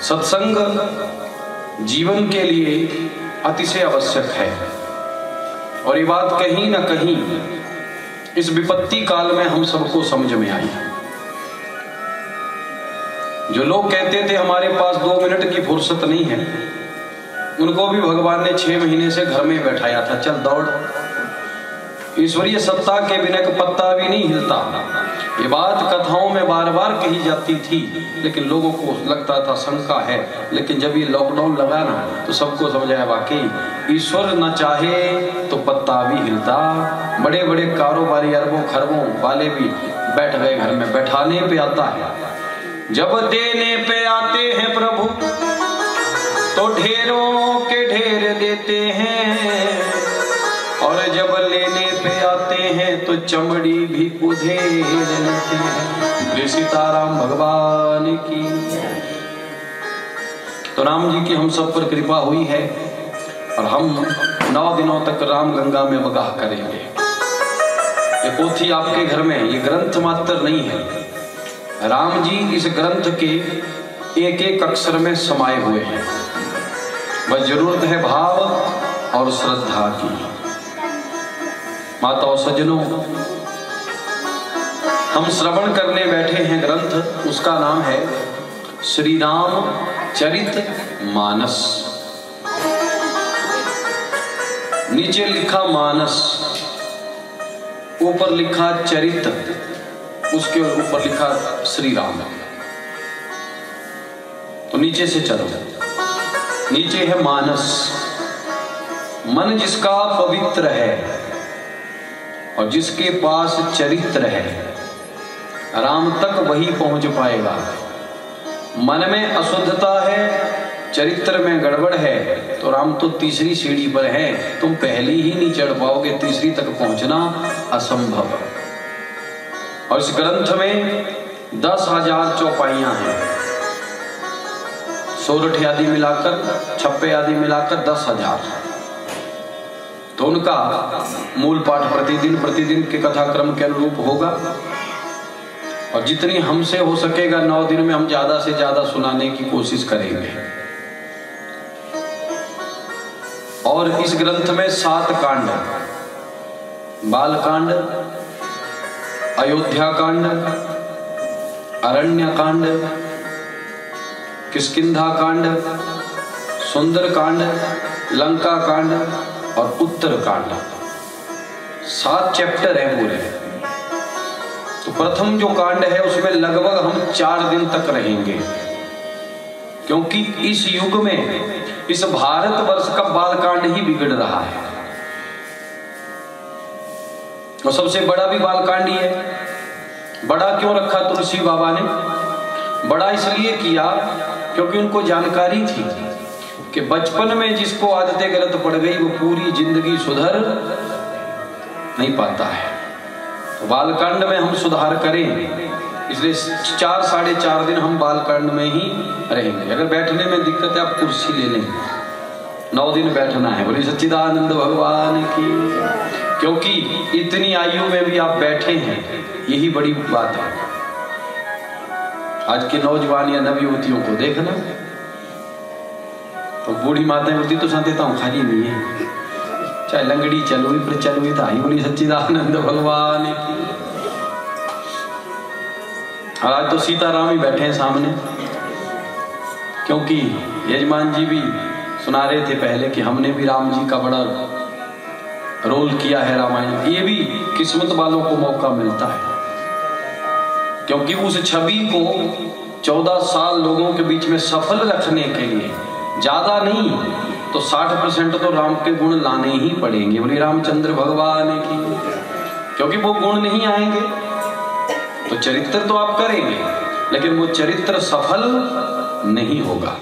सत्संग जीवन के लिए अतिशय आवश्यक है और ये बात कहीं ना कहीं इस विपत्ति काल में हम सबको समझ में आई। जो लोग कहते थे हमारे पास 2 मिनट की फुर्सत नहीं है, उनको भी भगवान ने 6 महीने से घर में बैठाया था, चल दौड़। ईश्वरीय सत्ता के बिना एक पत्ता भी नहीं हिलता। ये बात कथाओं में बार बार कही जाती थी, लेकिन लोगों को लगता था शंका है। लेकिन जब ये लॉकडाउन लगा ना तो सबको समझ आया वाकई ईश्वर न चाहे तो पत्ता भी हिलता। बड़े बड़े कारोबारी अरबों खरबों वाले भी बैठ गए घर में। बैठाने पे आता है, जब देने पे आते हैं प्रभु तो ढेरों के ढेर देते हैं, और जब लेने पे आते हैं तो चमड़ी भी उधेड़ लेते हैं। सीताराम भगवान की। तो राम जी की हम सब पर कृपा हुई है और हम 9 दिनों तक राम गंगा में बगाह करेंगे। ये पोथी आपके घर में, ये ग्रंथ मात्र नहीं है। राम जी इस ग्रंथ के एक एक अक्षर में समाये हुए हैं। बस जरूरत है भाव और श्रद्धा की। माताओं सज्जनों, हम श्रवण करने बैठे हैं ग्रंथ, उसका नाम है श्री राम चरित मानस। नीचे लिखा मानस, ऊपर लिखा चरित, उसके ऊपर लिखा श्री राम। तो नीचे से चलो। नीचे है मानस, मन जिसका पवित्र है और जिसके पास चरित्र है, राम तक वही पहुंच पाएगा। मन में अशुद्धता है, चरित्र में गड़बड़ है, तो राम तो तीसरी सीढ़ी पर है, तुम पहली ही नहीं चढ़ पाओगे, तीसरी तक पहुंचना असंभव। और इस ग्रंथ में 10,000 चौपाइयां हैं। सोरठ आदि मिलाकर, छप्पे आदि मिलाकर 10,000। तो उनका मूल पाठ प्रतिदिन के कथाक्रम के अनुरूप होगा और जितनी हमसे हो सकेगा 9 दिन में हम ज्यादा से ज्यादा सुनाने की कोशिश करेंगे। और इस ग्रंथ में 7 कांड, बाल कांड, अयोध्या कांड, अरण्य कांड, किष्किंधा कांड, सुंदर कांड, लंका कांड और उत्तर कांड। 7 चैप्टर है पूरे। तो प्रथम जो कांड है उसमें लगभग हम 4 दिन तक रहेंगे, क्योंकि इस युग में इस भारतवर्ष का बाल कांड ही बिगड़ रहा है। और सबसे बड़ा भी बाल कांड ही है। बड़ा क्यों रखा तुलसी बाबा ने? बड़ा इसलिए किया क्योंकि उनको जानकारी थी कि बचपन में जिसको आदतें गलत पड़ गई वो पूरी जिंदगी सुधर नहीं पाता है। तो बालकांड में हम सुधार करें, इसलिए 4 साढ़े 4 दिन हम बालकांड में ही रहेंगे। अगर बैठने में दिक्कत है आप कुर्सी ले लें, 9 दिन बैठना है। बोले सच्चिदानंद भगवान की। क्योंकि इतनी आयु में भी आप बैठे हैं, यही बड़ी बात है। आज के नौजवान या नवयुवतियों को देखना, तो बूढ़ी माताएं बोलती तो देता हूँ, खाली नहीं है, चाहे लंगड़ी चलुई पर चलुई था ही। बोली सच्चिदानंद भगवान की। और आज तो सीताराम ही बैठे हैं सामने, क्योंकि यजमान जी भी सुना रहे थे पहले कि हमने भी राम जी का बड़ा रोल किया है रामायण। ये भी किस्मत वालों को मौका मिलता है, क्योंकि उस छवि को 14 साल लोगों के बीच में सफल रखने के लिए ज्यादा नहीं तो 60% तो राम के गुण लाने ही पड़ेंगे। बोली रामचंद्र भगवान की। क्योंकि वो गुण नहीं आएंगे तो चरित्र तो आप करेंगे, लेकिन वो चरित्र सफल नहीं होगा।